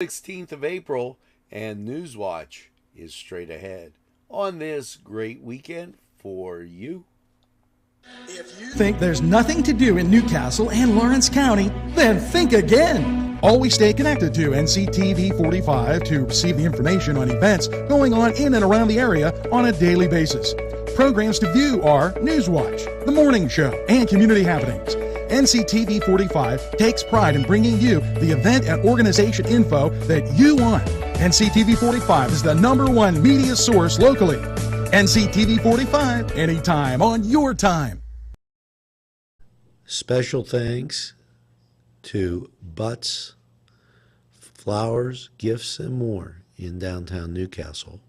16th of April, and Newswatch is straight ahead on this great weekend for you. If you think there's nothing to do in Newcastle and Lawrence County, then think again. Always stay connected to Nctv45 to receive the information on events going on in and around the area on a daily basis. Programs to view are Newswatch, The Morning Show, and Community Happenings. Nctv45 takes pride in bringing you the event and organization info that you want. Nctv45 is the #1 media source locally. Nctv45, anytime on your time. Special thanks to Butts, Flowers, Gifts, and More in downtown Newcastle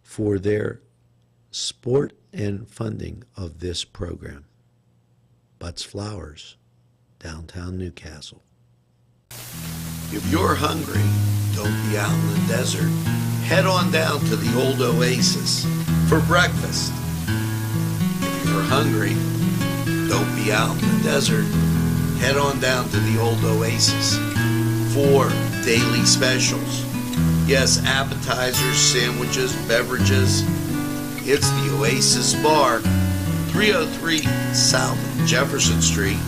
for their support and funding of this program. Butts Flowers, downtown Newcastle. If you're hungry, don't be out in the desert. Head on down to the old Oasis for breakfast. If you're hungry, don't be out in the desert. Head on down to the old Oasis for daily specials. Yes, appetizers, sandwiches, beverages. It's the Oasis Bar, 303 South Jefferson Street.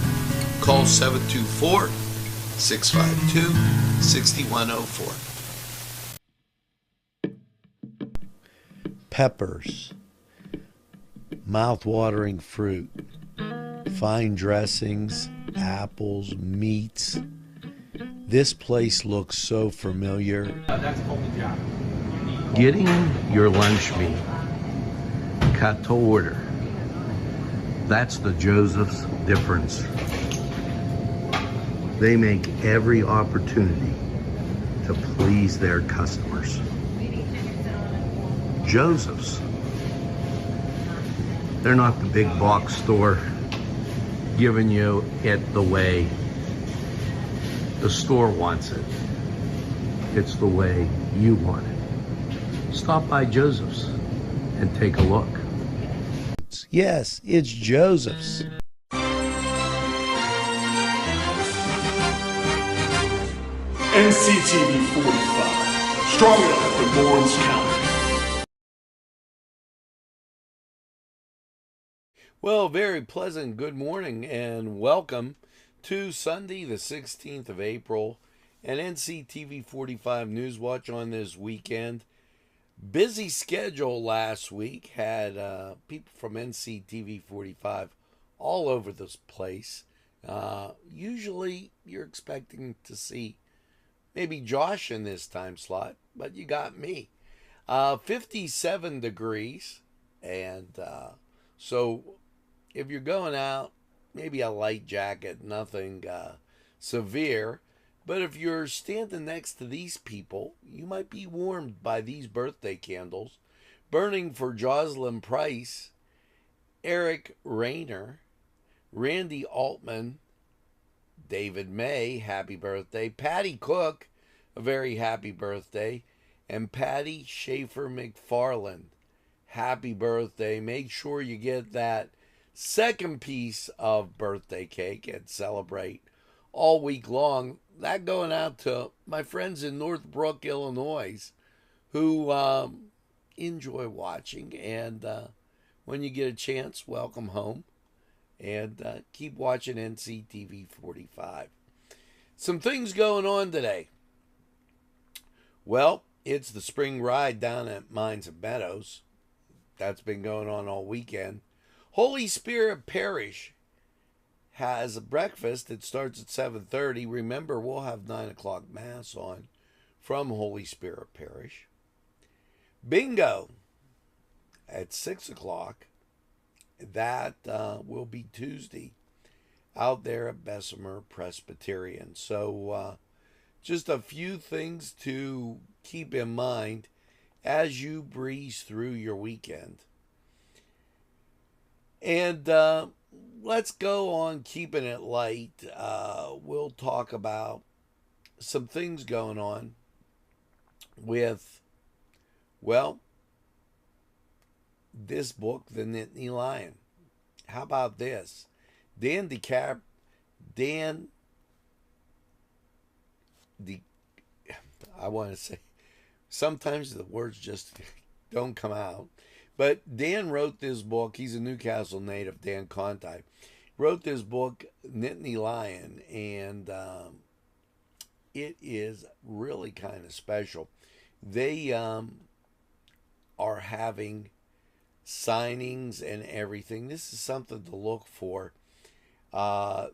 Call 724-652-6104. Peppers, mouth-watering fruit, fine dressings, apples, meats. This place looks so familiar. Getting your lunch meat cut to order. That's the Joseph's difference. They make every opportunity to please their customers. Joseph's. They're not the big box store giving you it the way the store wants it. It's the way you want it. Stop by Joseph's and take a look. Yes, it's Joseph's. Nctv45, strong enough for Lawrence County. Well, very pleasant good morning and welcome to Sunday, the 16th of April, and Nctv45 Newswatch on this weekend. Busy schedule last week. Had people from Nctv45 all over this place. Usually you're expecting to see maybe Josh in this time slot, but you got me. 57 degrees, and so if you're going out, maybe a light jacket, nothing severe. But if you're standing next to these people, you might be warmed by these birthday candles burning for Jocelyn Price, Eric Rayner, Randy Altman, David May, happy birthday, Patty Cook, a very happy birthday, and Patty Schaefer McFarland, happy birthday. Make sure you get that second piece of birthday cake and celebrate all week long. That going out to my friends in Northbrook, Illinois, who enjoy watching. And when you get a chance, welcome home. And keep watching Nctv45. Some things going on today. Well, it's the spring ride down at Mines and Meadows. That's been going on all weekend. Holy Spirit Parish has a breakfast. It starts at 7:30. Remember, we'll have 9 o'clock Mass on from Holy Spirit Parish. Bingo at 6 o'clock. That will be Tuesday out there at Bessemer Presbyterian. So just a few things to keep in mind as you breeze through your weekend. And let's go on keeping it light. We'll talk about some things going on with, well, this book, The Nittany Lion. How about this? Dan want to say, sometimes the words just don't come out. But Dan wrote this book. He's a Newcastle native, Dan Conti. Wrote this book, Nittany Lion, and it is really kind of special. They are having signings and everything. This is something to look for.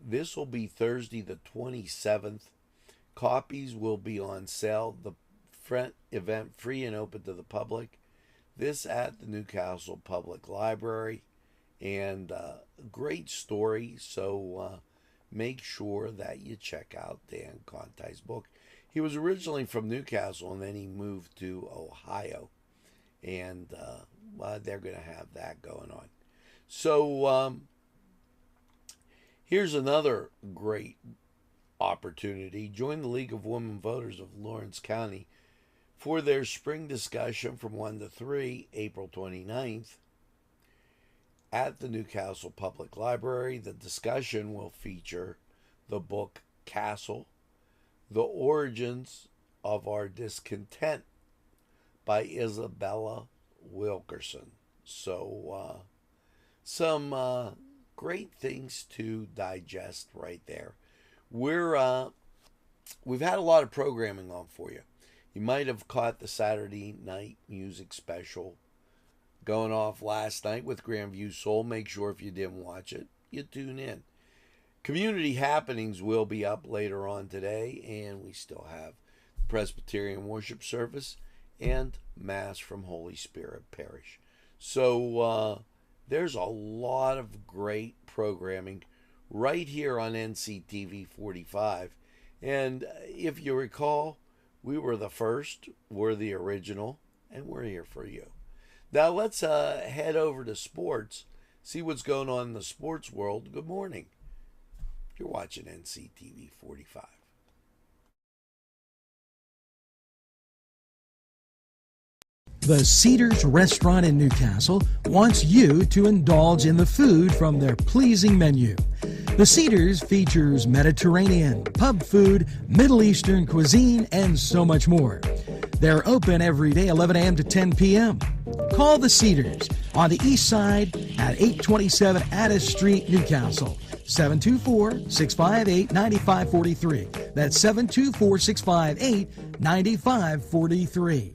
This will be Thursday the 27th. Copies will be on sale. The front event free and open to the public. This at the Newcastle Public Library. And great story. So make sure that you check out Dan Conti's book. He was originally from Newcastle and then he moved to Ohio. And they're going to have that going on. So here's another great opportunity. Join the League of Women Voters of Lawrence County for their spring discussion from 1 to 3, April 29th, at the Newcastle Public Library. The discussion will feature the book Castle, The Origins of Our Discontent by Isabella Wilkerson. So some great things to digest right there. We've had a lot of programming on for you. You might have caught the Saturday night music special going off last night with Grandview Soul. Make sure if you didn't watch it, you tune in. Community happenings will be up later on today, and we still have Presbyterian worship service and Mass from Holy Spirit Parish. So there's a lot of great programming right here on NCTV45. And if you recall, we were the first, we're the original, and we're here for you. Now let's head over to sports, see what's going on in the sports world. Good morning. You're watching NCTV45. The Cedars Restaurant in Newcastle wants you to indulge in the food from their pleasing menu. The Cedars features Mediterranean, pub food, Middle Eastern cuisine, and so much more. They're open every day, 11 a.m. to 10 p.m. Call the Cedars on the east side at 827 Addis Street, Newcastle. 724-658-9543. That's 724-658-9543.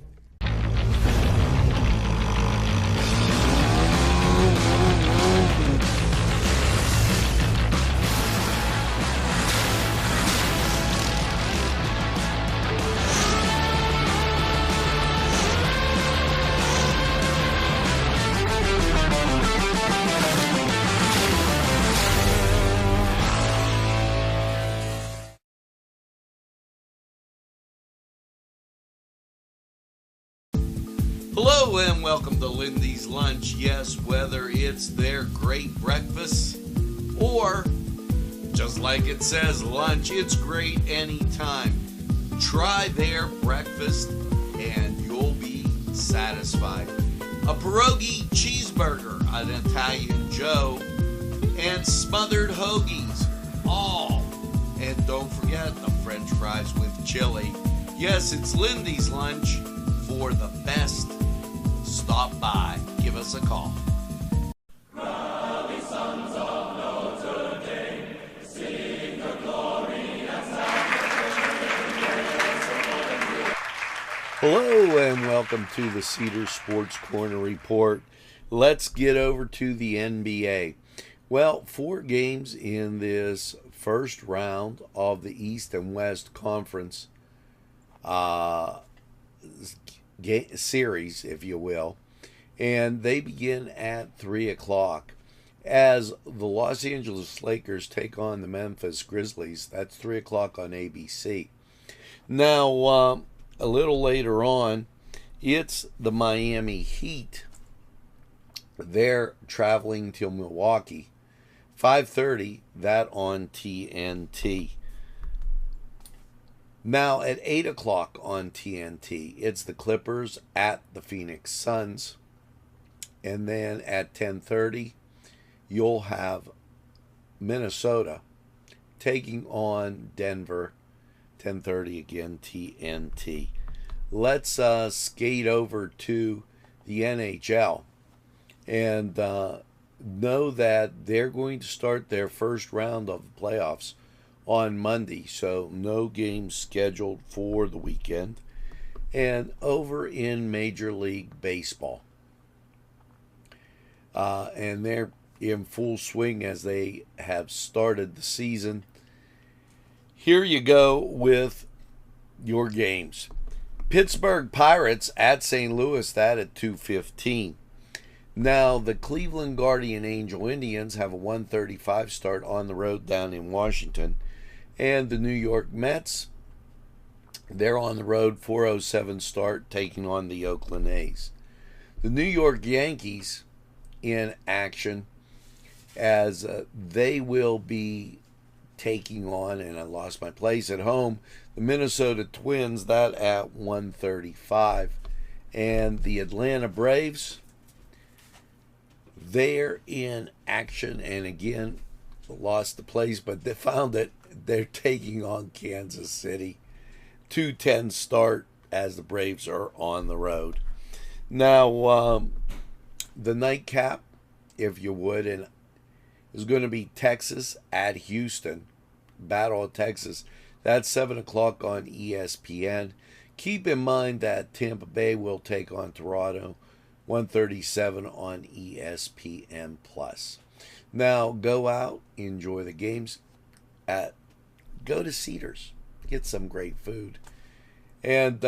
Hello and welcome to Lindy's Lunch. Yes, whether it's their great breakfast or, just like it says, lunch, it's great anytime. Try their breakfast and you'll be satisfied. A pierogi cheeseburger, an Italian Joe, and smothered hoagies, all. And don't forget the French fries with chili. Yes, it's Lindy's Lunch. For the best, stop by. Give us a call. Rally, sons of Notre Dame, sing the glory and salvation. Hello and welcome to the Cedar Sports Corner Report. Let's get over to the NBA. Well, 4 games in this first round of the East and West Conference series, if you will, and they begin at 3 o'clock as the Los Angeles Lakers take on the Memphis Grizzlies. That's 3 o'clock on ABC. Now, a little later on, it's the Miami Heat. They're traveling to Milwaukee. 5:30, that on TNT. Now at 8 o'clock on TNT, it's the Clippers at the Phoenix Suns. And then at 10:30, you'll have Minnesota taking on Denver. 10:30 again, TNT. let's skate over to the NHL and know that they're going to start their first round of the playoffs on Monday. So no games scheduled for the weekend. And over in Major League Baseball, and they're in full swing as they have started the season. Here you go with your games. Pittsburgh Pirates at St. Louis, that at 2:15. Now, the Cleveland Guardian Angel Indians have a 1:35 start on the road down in Washington. And the New York Mets, they're on the road, 4:07 start, taking on the Oakland A's. The New York Yankees in action as they will be taking on, and I lost my place at home, the Minnesota Twins, that at 1:35. And the Atlanta Braves, they're in action, and again, lost the place, but they found that they're taking on Kansas City. 2:10 start as the Braves are on the road. Now, the nightcap, if you would, and is going to be Texas at Houston. Battle of Texas. That's 7 o'clock on ESPN. Keep in mind that Tampa Bay will take on Toronto, 1:37 on ESPN+. Now, go out, enjoy the games. Go to Cedars. Get some great food. And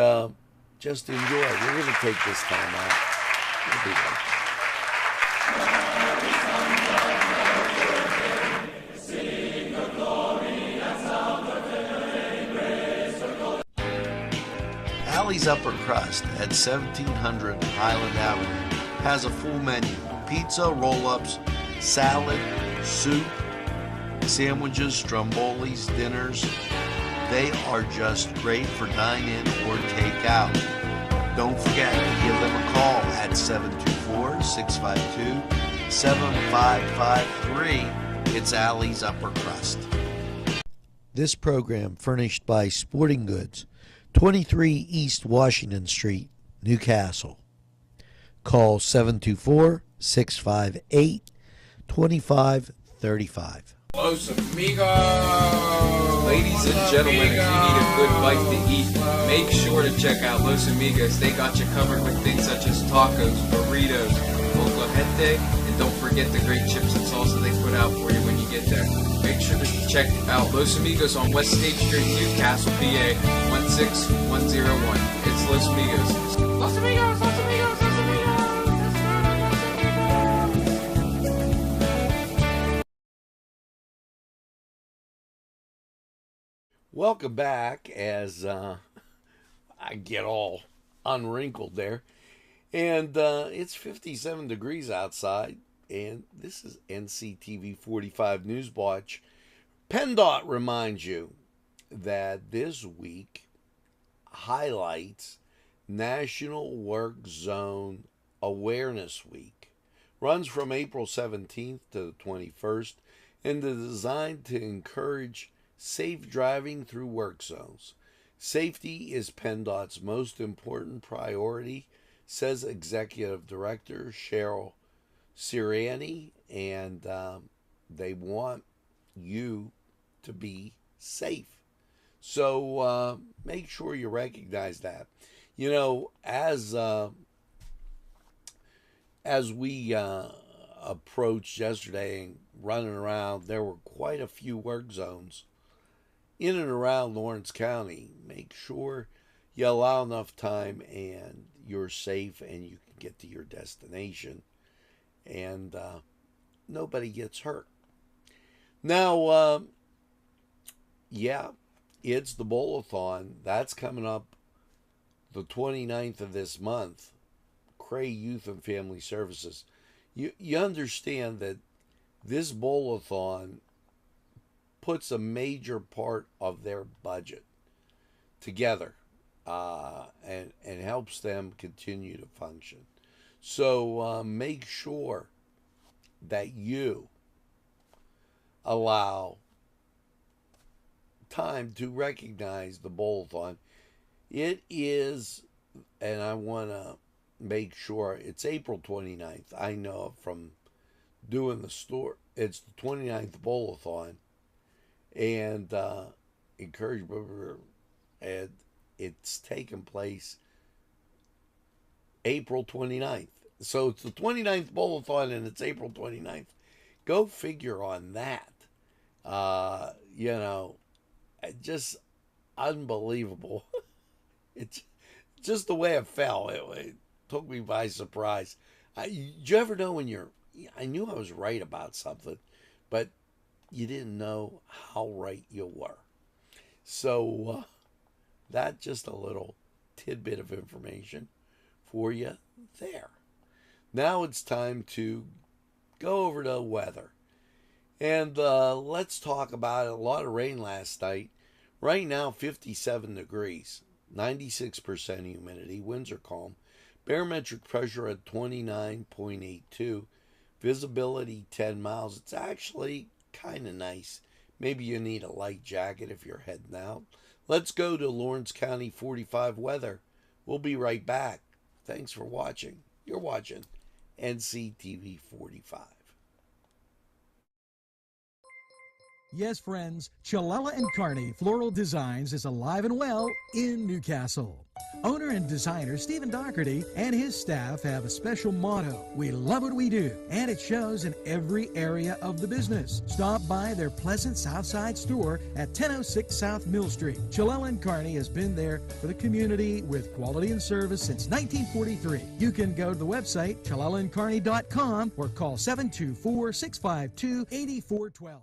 just enjoy. We're going to take this time out. We'll be right back. Alley's Upper Crust at 1700 Highland Avenue has a full menu. Pizza, roll-ups, salad, soup, sandwiches, strombolis, dinners. They are just great for dine-in or take-out. Don't forget to give them a call at 724-652-7553. It's Alley's Upper Crust. This program furnished by Sporting Goods, 23 East Washington Street, Newcastle. Call 724-658-2535. Los Amigos! Ladies and gentlemen, if you need a good bite to eat, make sure to check out Los Amigos. They got you covered with things such as tacos, burritos, molcajete, and don't forget the great chips and salsa they put out for you when you get there. Make sure to check out Los Amigos on West State Street, Newcastle, PA, 16101. It's Los Amigos. Los Amigos, Los Amigos, Los Amigos! Welcome back as I get all unwrinkled there. And it's 57 degrees outside. And this is Nctv45 Newswatch. PennDOT reminds you that this week highlights National Work Zone Awareness Week. Runs from April 17th to the 21st and is designed to encourage safe driving through work zones. Safety is PennDOT's most important priority, says Executive Director Cheryl Siriani, and they want you to be safe. So make sure you recognize that. You know, as we approached yesterday and running around, there were quite a few work zones in and around Lawrence County. Make sure you allow enough time and you're safe and you can get to your destination and nobody gets hurt. Now, yeah, it's the Bowl-a-thon. That's coming up the 29th of this month. Cray Youth and Family Services. You understand that this Bowl-a-thon puts a major part of their budget together and helps them continue to function. So make sure that you allow time to recognize the Bowl-a-thon. It is and I want to make sure it's April 29th. I know from doing the store, it's the 29th Bowl-a-thon, and encourage, and it's taking place April 29th. So it's the 29th Bowl-a-thon and it's April 29th. Go figure on that. You know, just unbelievable. It's just the way it fell. It took me by surprise. Did you ever know when I knew I was right about something, but you didn't know how right you were. So that's just a little tidbit of information for you there. Now it's time to go over to the weather. And let's talk about it. A lot of rain last night. Right now, 57 degrees, 96% humidity, winds are calm. Barometric pressure at 29.82, visibility 10 miles. It's actually kind of nice. Maybe you need a light jacket if you're heading out. Let's go to Lawrence County 45 weather. We'll be right back. Thanks for watching. You're watching Nctv 45. Yes, friends, Chalella and Carney Floral Designs is alive and well in Newcastle. Owner and designer Stephen Doherty and his staff have a special motto: we love what we do, and it shows in every area of the business. Stop by their pleasant Southside store at 1006 South Mill Street. Chalella and Carney has been there for the community with quality and service since 1943. You can go to the website chalellaandcarney.com or call 724-652-8412.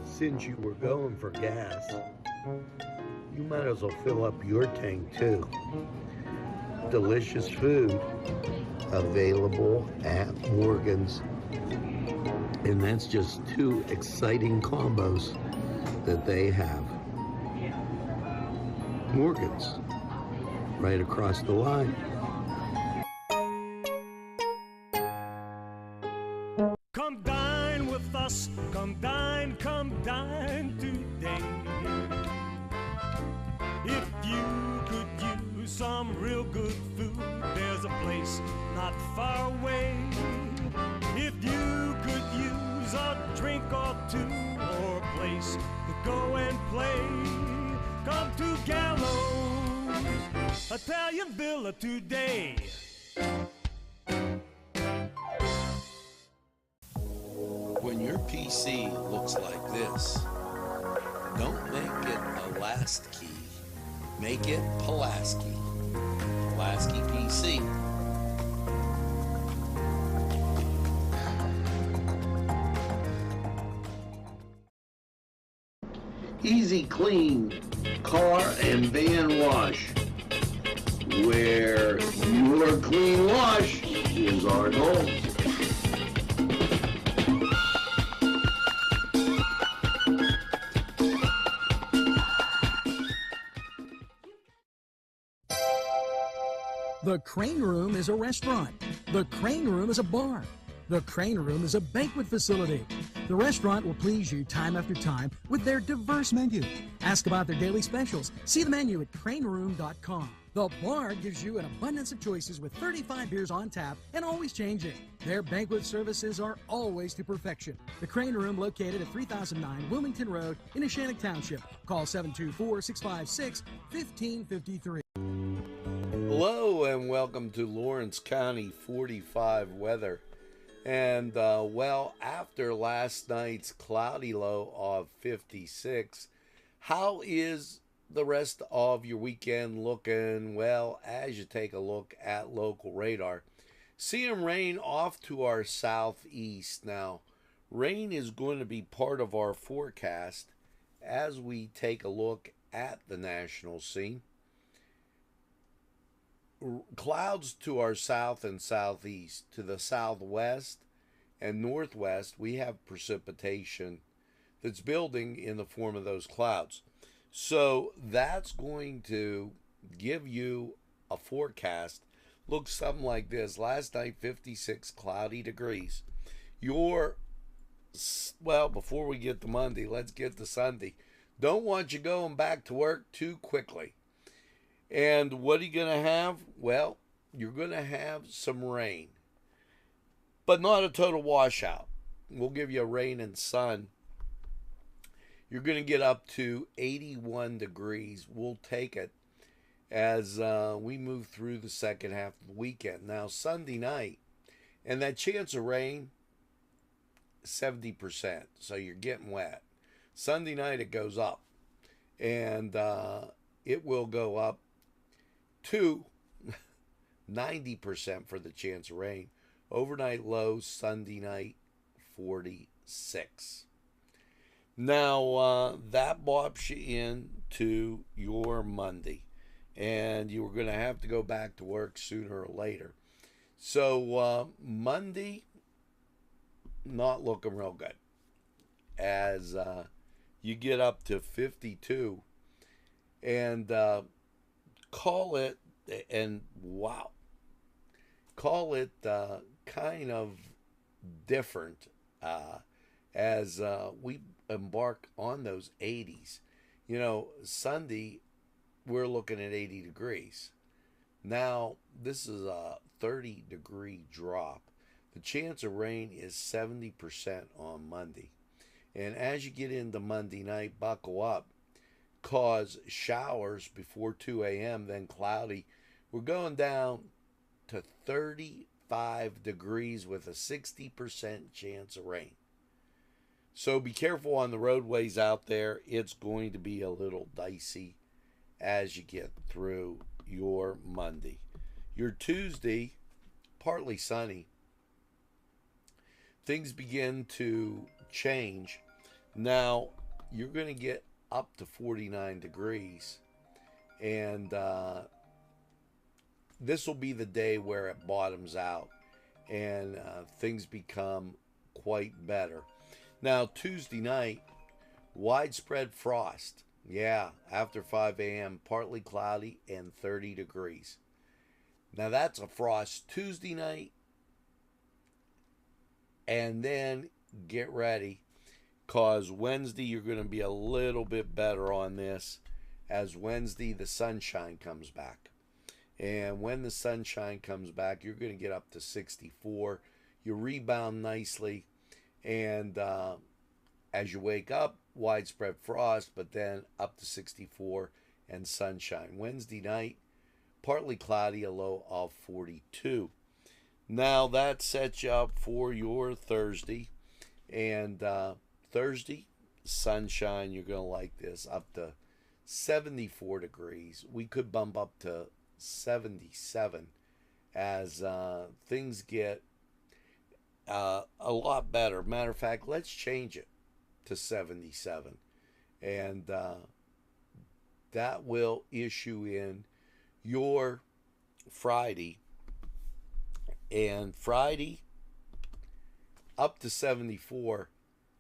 Since you were going for gas, you might as well fill up your tank too. Delicious food available at Morgan's. And that's just two exciting combos that they have. Morgan's, right across the line. Come dine with us, come dine today. If you could use some real good food, there's a place not far away. If you could use a drink or two, or a place to go and play, come to Gallows Italian Villa today. When your PC looks like this, don't make it a last key. Make it Pulaski. Pulaski PC. Easy Clean Car and Van Wash, where your clean wash is our goal. The Crane Room is a restaurant. The Crane Room is a bar. The Crane Room is a banquet facility. The restaurant will please you time after time with their diverse menu. Ask about their daily specials. See the menu at craneroom.com. The bar gives you an abundance of choices with 35 beers on tap and always changing. Their banquet services are always to perfection. The Crane Room, located at 3009 Wilmington Road in Neshannock Township. Call 724-656-1553. Hello and welcome to Lawrence County 45 weather. And well, after last night's cloudy low of 56, how is the rest of your weekend looking? Well, as you take a look at local radar, seeing rain off to our southeast. Now, rain is going to be part of our forecast as we take a look at the national scene. Clouds to our south and southeast. To the southwest and northwest, we have precipitation that's building in the form of those clouds. So that's going to give you a forecast looks something like this. Last night, 56 cloudy degrees. Well, before we get to Monday, let's get to Sunday. Don't want you going back to work too quickly. And what are you going to have? Well, you're going to have some rain, but not a total washout. We'll give you rain and sun. You're going to get up to 81 degrees. We'll take it as we move through the second half of the weekend. Now, Sunday night, and that chance of rain, 70%. So you're getting wet. Sunday night, it goes up. And it will go up to 90% for the chance of rain. Overnight low, Sunday night, 46. Now, that bops you into your Monday. And you were going to have to go back to work sooner or later. So, Monday, not looking real good. As you get up to 52. And call it kind of different as we embark on those 80s. You know, Sunday, we're looking at 80 degrees. Now, this is a 30-degree drop. The chance of rain is 70% on Monday. And as you get into Monday night, buckle up, cause showers before 2 a.m., then cloudy. We're going down to 35 degrees with a 60% chance of rain. So be careful on the roadways out there. It's going to be a little dicey as you get through your Monday. Your Tuesday, partly sunny. Things begin to change. Now, you're going to get up to 49 degrees. And this will be the day where it bottoms out and things become quite better. Now, Tuesday night, widespread frost. Yeah, after 5 a.m., partly cloudy and 30 degrees. Now, that's a frost Tuesday night. And then get ready, because Wednesday you're going to be a little bit better on this, as Wednesday the sunshine comes back. And when the sunshine comes back, you're going to get up to 64. You rebound nicely. And as you wake up, widespread frost, but then up to 64 and sunshine. Wednesday night, partly cloudy, a low of 42. Now that sets you up for your Thursday. And Thursday, sunshine, you're going to like this, up to 74 degrees. We could bump up to 77 as things get a lot better. Matter of fact, let's change it to 77. And that will issue in your Friday. And Friday, up to 74,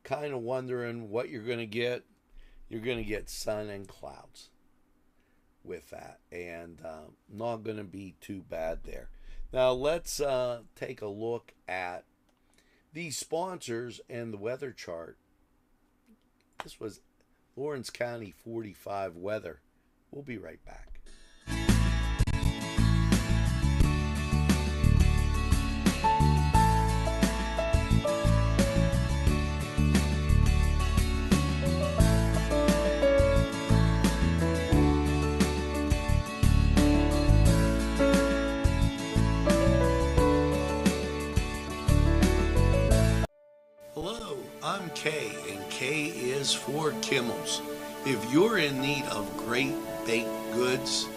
kind of wondering what you're going to get. You're going to get sun and clouds with that. And not going to be too bad there. Now, let's take a look at these sponsors and the weather chart. This was Lawrence County 45 weather. We'll be right back. Hello, I'm Kay, and K is for Kimmel's. If you're in need of great baked goods,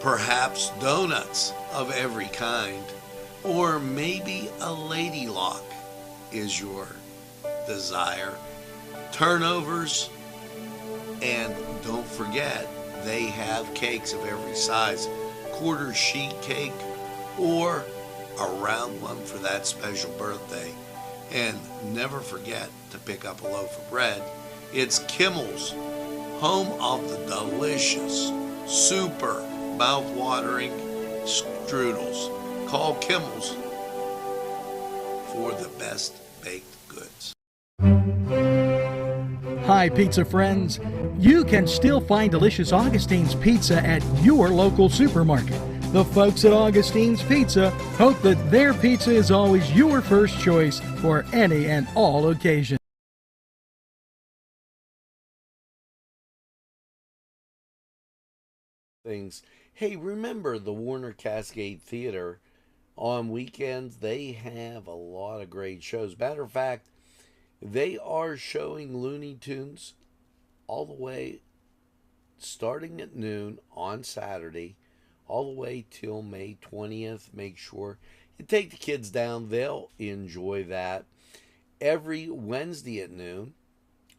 perhaps donuts of every kind, or maybe a lady lock is your desire, turnovers, and don't forget, they have cakes of every size, quarter sheet cake, or a round one for that special birthday. And never forget to pick up a loaf of bread. It's Kimmel's, home of the delicious, super mouth-watering strudels. Call Kimmel's for the best baked goods. Hi, pizza friends. You can still find delicious Augustine's Pizza at your local supermarket. The folks at Augustine's Pizza hope that their pizza is always your first choice for any and all occasions. Things. Hey, remember the Warner Cascade Theater on weekends? They have a lot of great shows. Matter of fact, they are showing Looney Tunes all the way starting at noon on Saturday, all the way till May 20th. Make sure you take the kids down, they'll enjoy that. Every Wednesday at noon,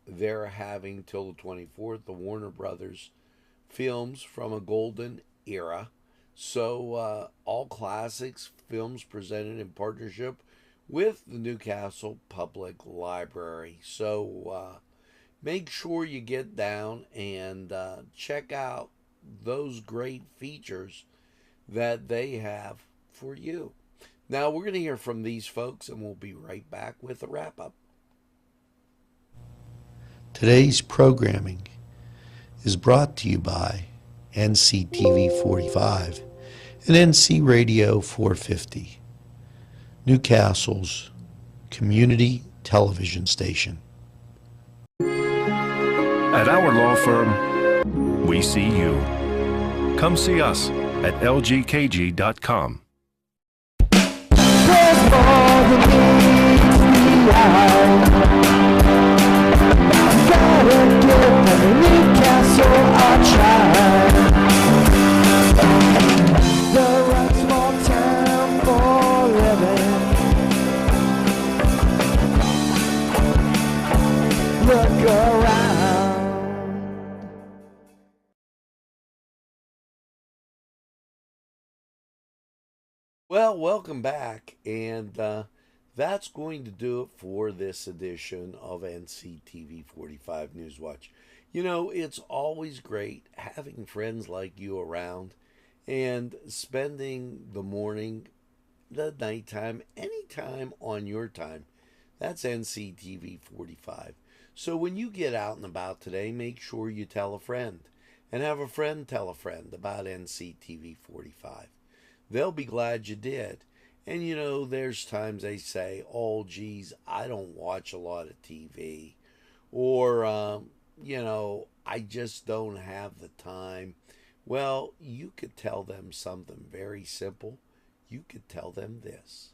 they're having till the 24th the Warner Brothers films from a golden era. So, all classics films presented in partnership with the Newcastle Public Library. So, make sure you get down and check out those great features that they have for you. Now, we're going to hear from these folks, and we'll be right back with a wrap up. Today's programming is brought to you by Nctv45 and NC Radio 450, Newcastle's community television station. At our law firm, we see you. Come see us at lgkg.com. There's more than meets the eye. Gotta give the Newcastle a try. The right small town for living. Look around. Well, welcome back, and that's going to do it for this edition of Nctv45 Newswatch. You know, it's always great having friends like you around and spending the morning, the nighttime, anytime on your time. That's Nctv45. So when you get out and about today, make sure you tell a friend and have a friend tell a friend about Nctv45. They'll be glad you did. And you know, there's times they say, oh, geez, I don't watch a lot of TV. Or, you know, I just don't have the time. Well, you could tell them something very simple. You could tell them this.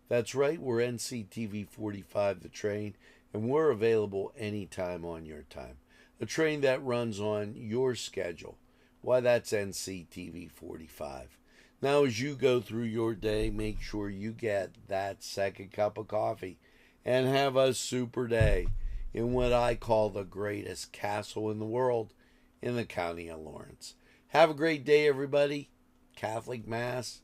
That's right, we're NCTV45 The Train, and we're available anytime on your time. A train that runs on your schedule. Why, that's NCTV45. Now, as you go through your day, make sure you get that second cup of coffee and have a super day in what I call the greatest castle in the world in the county of Lawrence. Have a great day, everybody. Catholic Mass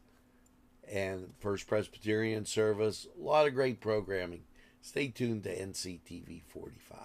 and First Presbyterian service. A lot of great programming. Stay tuned to NCTV 45.